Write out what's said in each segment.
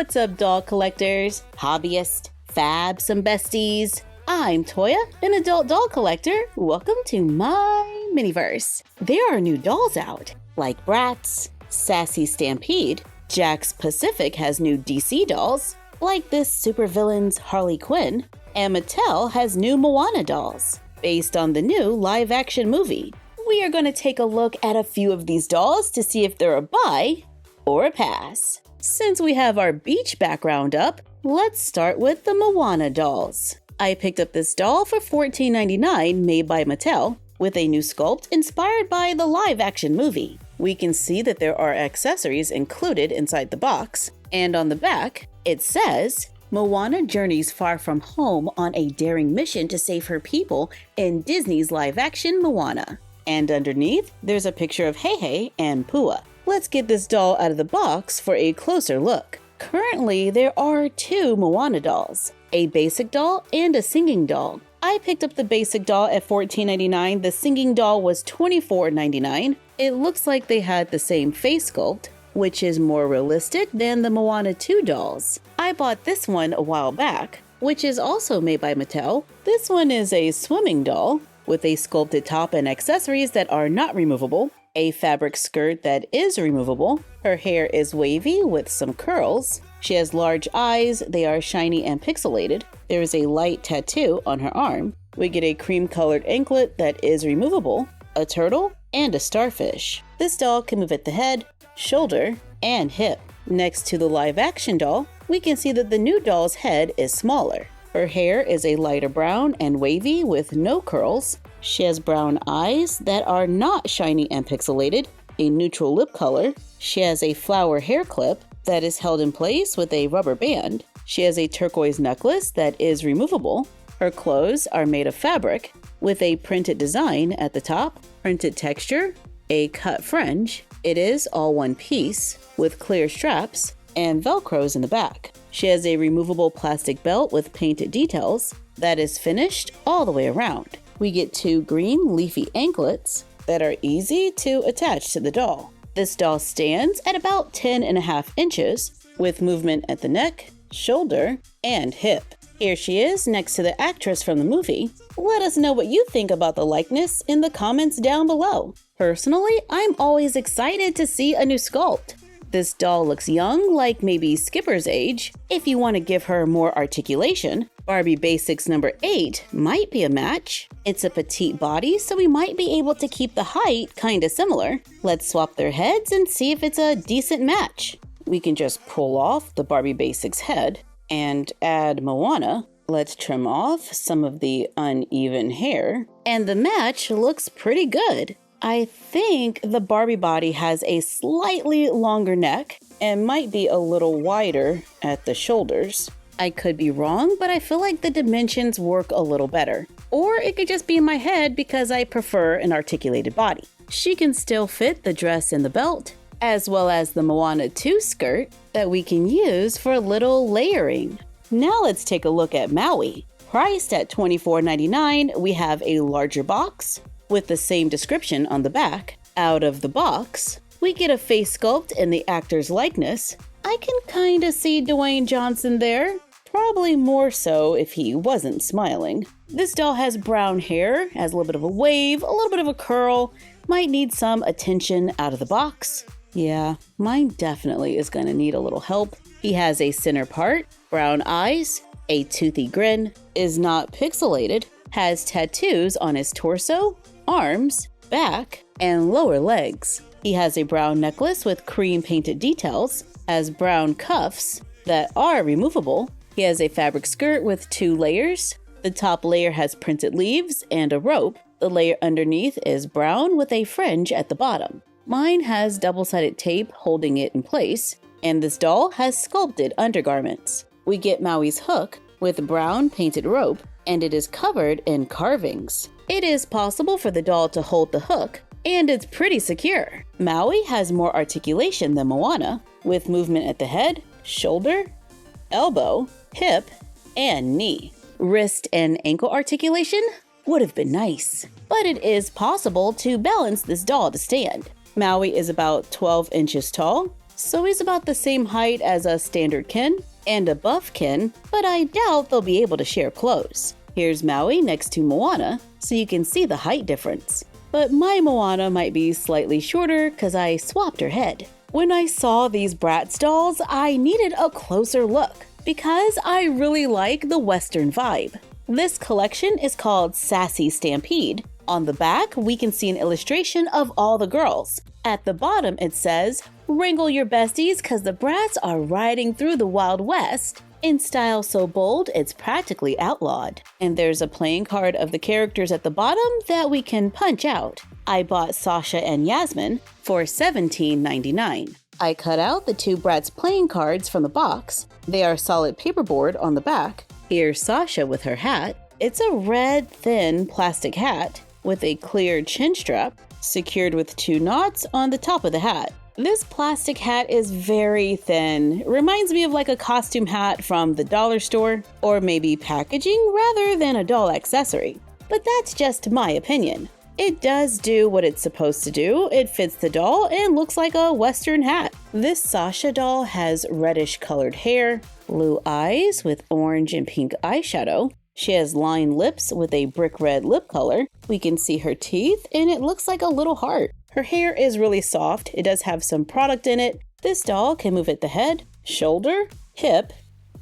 What's up, doll collectors, hobbyists, fabs, and besties? I'm Toya, an adult doll collector. Welcome to my miniverse. There are new dolls out, like Bratz, Sassy Stampede. Jax Pacific has new DC dolls, like this supervillain's Harley Quinn, and Mattel has new Moana dolls, based on the new live-action movie. We are going to take a look at a few of these dolls to see if they're a buy or a pass. Since we have our beach background up, let's start with the Moana dolls. I picked up this doll for $14.99 made by Mattel, with a new sculpt inspired by the live-action movie. We can see that there are accessories included inside the box, and on the back, it says, Moana journeys far from home on a daring mission to save her people in Disney's live-action Moana. And underneath, there's a picture of Heihei and Pua. Let's get this doll out of the box for a closer look. Currently, there are two Moana dolls, a basic doll and a singing doll. I picked up the basic doll at $14.99. The singing doll was $24.99. It looks like they had the same face sculpt, which is more realistic than the Moana 2 dolls. I bought this one a while back, which is also made by Mattel. This one is a swimming doll with a sculpted top and accessories that are not removable, a fabric skirt that is removable. Her hair is wavy with some curls. She has large eyes. They are shiny and pixelated. There is a light tattoo on her arm. We get a cream-colored anklet that is removable, a turtle, and a starfish. This doll can move at the head, shoulder, and hip. Next to the live-action doll, we can see that the new doll's head is smaller. Her hair is a lighter brown and wavy with no curls. She has brown eyes that are not shiny and pixelated, a neutral lip color. She has a flower hair clip that is held in place with a rubber band. She has a turquoise necklace that is removable. Her clothes are made of fabric with a printed design at the top, printed texture, a cut fringe. It is all one piece with clear straps and velcros in the back. She has a removable plastic belt with painted details that is finished all the way around. We get two green leafy anklets that are easy to attach to the doll. This doll stands at about 10.5 inches with movement at the neck, shoulder, and hip. Here she is next to the actress from the movie. Let us know what you think about the likeness in the comments down below. Personally, I'm always excited to see a new sculpt. This doll looks young, like maybe Skipper's age. If you want to give her more articulation, Barbie Basics number 8 might be a match. It's a petite body, so we might be able to keep the height kinda similar. Let's swap their heads and see if it's a decent match. We can just pull off the Barbie Basics head and add Moana. Let's trim off some of the uneven hair, and the match looks pretty good. I think the Barbie body has a slightly longer neck and might be a little wider at the shoulders. I could be wrong, but I feel like the dimensions work a little better. Or it could just be in my head because I prefer an articulated body. She can still fit the dress and the belt, as well as the Moana 2 skirt that we can use for a little layering. Now let's take a look at Maui. Priced at $24.99, we have a larger box with the same description on the back. Out of the box, we get a face sculpt in the actor's likeness. I can kinda see Dwayne Johnson there, probably more so if he wasn't smiling. This doll has brown hair, has a little bit of a wave, a little bit of a curl, might need some attention out of the box. Yeah, mine definitely is gonna need a little help. He has a center part, brown eyes, a toothy grin, is not pixelated, has tattoos on his torso, arms, back, and lower legs. He has a brown necklace with cream painted details, has brown cuffs that are removable. He has a fabric skirt with 2 layers. The top layer has printed leaves and a rope. The layer underneath is brown with a fringe at the bottom. Mine has double-sided tape holding it in place, and this doll has sculpted undergarments. We get Maui's hook with brown painted rope, and it is covered in carvings. It is possible for the doll to hold the hook, and it's pretty secure. Maui has more articulation than Moana, with movement at the head, shoulder, elbow, hip, and knee. Wrist and ankle articulation would have been nice, but it is possible to balance this doll to stand. Maui is about 12 inches tall, so he's about the same height as a standard kin and a buff kin, but I doubt they'll be able to share clothes. Here's Maui next to Moana, so you can see the height difference. But my Moana might be slightly shorter because I swapped her head. When I saw these Bratz dolls, I needed a closer look because I really like the Western vibe. This collection is called Sassy Stampede. On the back, we can see an illustration of all the girls. At the bottom, it says, "Wrangle your besties cause the Bratz are riding through the Wild West." In style so bold, it's practically outlawed. And there's a playing card of the characters at the bottom that we can punch out. I bought Sasha and Yasmin for $17.99. I cut out the two Bratz playing cards from the box. They are solid paperboard on the back. Here's Sasha with her hat. It's a red, thin plastic hat with a clear chin strap secured with 2 knots on the top of the hat. This plastic hat is very thin. It reminds me of like a costume hat from the dollar store, or maybe packaging rather than a doll accessory. But that's just my opinion. It does do what it's supposed to do. It fits the doll and looks like a Western hat. This Sasha doll has reddish colored hair, blue eyes with orange and pink eyeshadow. She has lined lips with a brick red lip color. We can see her teeth and it looks like a little heart. Her hair is really soft. It does have some product in it. This doll can move at the head, shoulder, hip,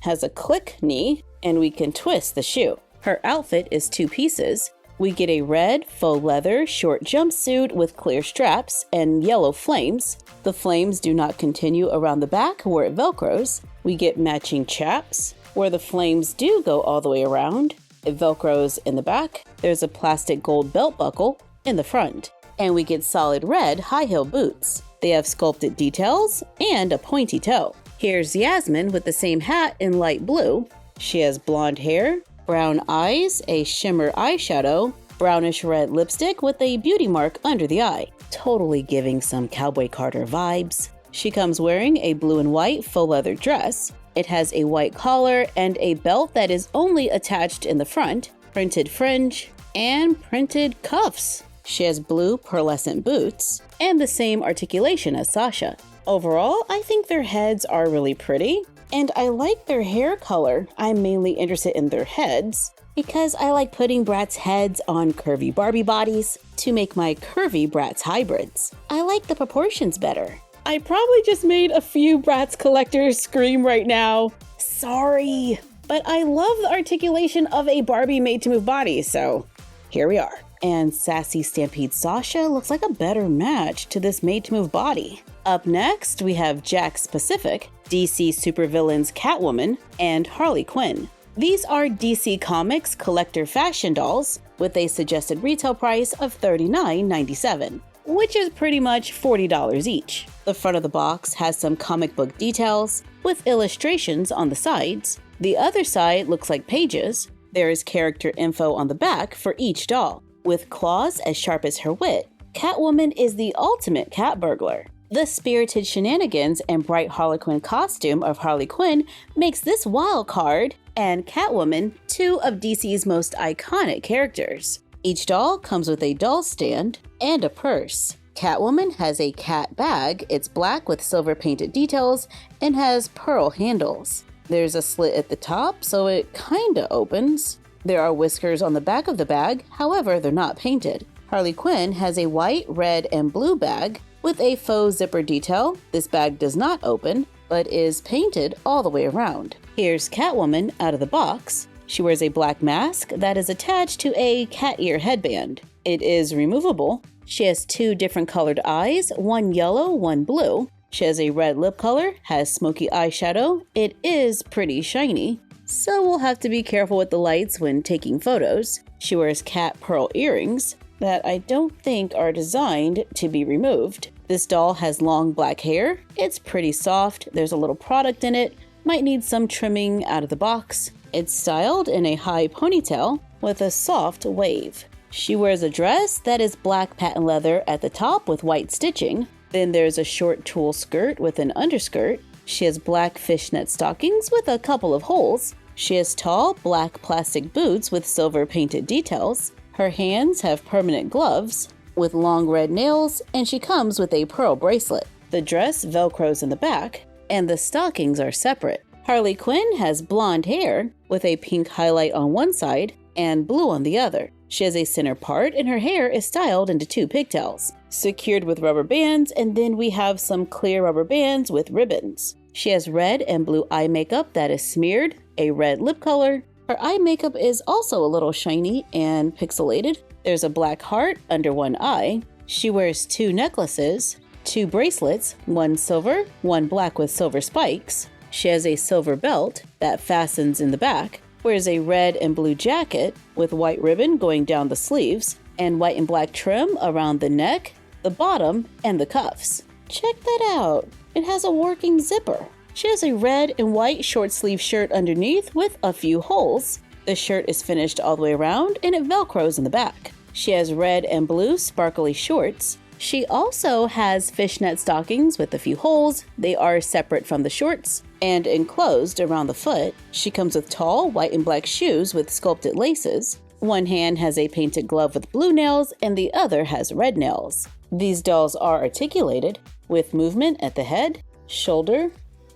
has a click knee, and we can twist the shoe. Her outfit is 2 pieces. We get a red faux leather short jumpsuit with clear straps and yellow flames. The flames do not continue around the back where it velcros. We get matching chaps where the flames do go all the way around. It velcros in the back. There's a plastic gold belt buckle in the front. And we get solid red high-heel boots. They have sculpted details and a pointy toe. Here's Yasmin with the same hat in light blue. She has blonde hair, brown eyes, a shimmer eyeshadow, brownish red lipstick with a beauty mark under the eye. Totally giving some Cowboy Carter vibes. She comes wearing a blue and white faux leather dress. It has a white collar and a belt that is only attached in the front, printed fringe, and printed cuffs. She has blue pearlescent boots and the same articulation as Sasha. Overall, I think their heads are really pretty, and I like their hair color. I'm mainly interested in their heads because I like putting Bratz heads on curvy Barbie bodies to make my curvy Bratz hybrids. I like the proportions better. I probably just made a few Bratz collectors scream right now. Sorry, but I love the articulation of a Barbie made to move body, so here we are. And Sassy Stampede Sasha looks like a better match to this made-to-move body. Up next, we have Jax Pacific, DC supervillains Catwoman, and Harley Quinn. These are DC Comics collector fashion dolls with a suggested retail price of $39.97, which is pretty much $40 each. The front of the box has some comic book details with illustrations on the sides. The other side looks like pages. There is character info on the back for each doll. With claws as sharp as her wit, Catwoman is the ultimate cat burglar. The spirited shenanigans and bright Harlequin costume of Harley Quinn makes this wild card and Catwoman 2 of DC's most iconic characters. Each doll comes with a doll stand and a purse. Catwoman has a cat bag. It's black with silver painted details and has pearl handles. There's a slit at the top, so it kinda opens. There are whiskers on the back of the bag, however, they're not painted. Harley Quinn has a white, red, and blue bag with a faux zipper detail. This bag does not open, but is painted all the way around. Here's Catwoman out of the box. She wears a black mask that is attached to a cat ear headband. It is removable. She has 2 different colored eyes, one yellow, one blue. She has a red lip color, has smoky eyeshadow. It is pretty shiny, so we'll have to be careful with the lights when taking photos. She wears cat pearl earrings that I don't think are designed to be removed. This doll has long black hair. It's pretty soft. There's a little product in it. Might need some trimming out of the box. It's styled in a high ponytail with a soft wave. She wears a dress that is black patent leather at the top with white stitching. Then there's a short tulle skirt with an underskirt. She has black fishnet stockings with a couple of holes. She has tall black plastic boots with silver painted details. Her hands have permanent gloves with long red nails, and she comes with a pearl bracelet. The dress velcros in the back, and the stockings are separate. Harley Quinn has blonde hair with a pink highlight on one side and blue on the other. She has a center part and her hair is styled into 2 pigtails, secured with rubber bands, and then we have some clear rubber bands with ribbons. She has red and blue eye makeup that is smeared, a red lip color. Her eye makeup is also a little shiny and pixelated. There's a black heart under one eye. She wears 2 necklaces, 2 bracelets, one silver, one black with silver spikes. She has a silver belt that fastens in the back, wears a red and blue jacket with white ribbon going down the sleeves, and white and black trim around the neck, the bottom, and the cuffs. Check that out. It has a working zipper. She has a red and white short sleeve shirt underneath with a few holes. The shirt is finished all the way around and it velcros in the back. She has red and blue sparkly shorts. She also has fishnet stockings with a few holes. They are separate from the shorts and enclosed around the foot. She comes with tall white and black shoes with sculpted laces. One hand has a painted glove with blue nails and the other has red nails. These dolls are articulated with movement at the head, shoulder,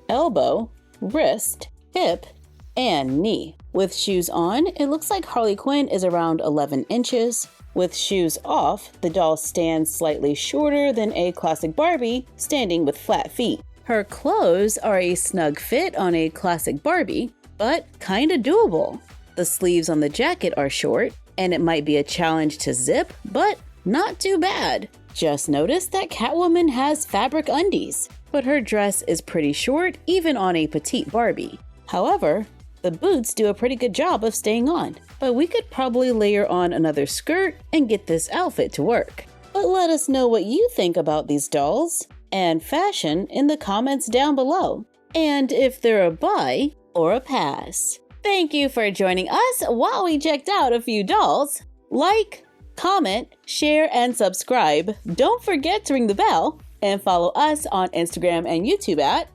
elbow, wrist, hip, and knee. With shoes on, it looks like Harley Quinn is around 11 inches. With shoes off, the doll stands slightly shorter than a classic Barbie, standing with flat feet. Her clothes are a snug fit on a classic Barbie, but kinda doable. The sleeves on the jacket are short, and it might be a challenge to zip, but not too bad. Just noticed that Catwoman has fabric undies, but her dress is pretty short even on a petite Barbie. However, the boots do a pretty good job of staying on, but we could probably layer on another skirt and get this outfit to work. But let us know what you think about these dolls and fashion in the comments down below, and if they're a buy or a pass. Thank you for joining us while we checked out a few dolls. Like, comment, share, and subscribe. Don't forget to ring the bell and follow us on Instagram and YouTube at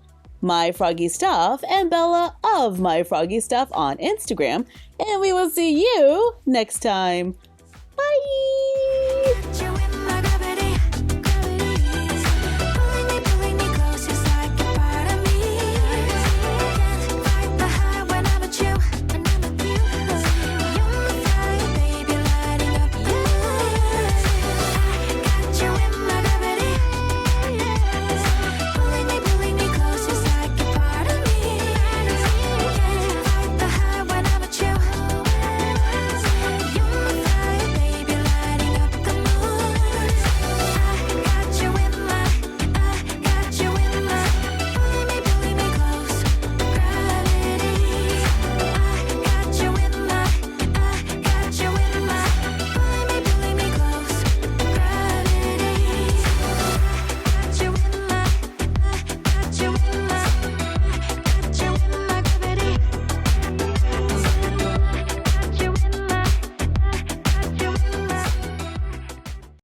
MyFroggyStuff and Bella of MyFroggyStuff on Instagram. And we will see you next time. Bye!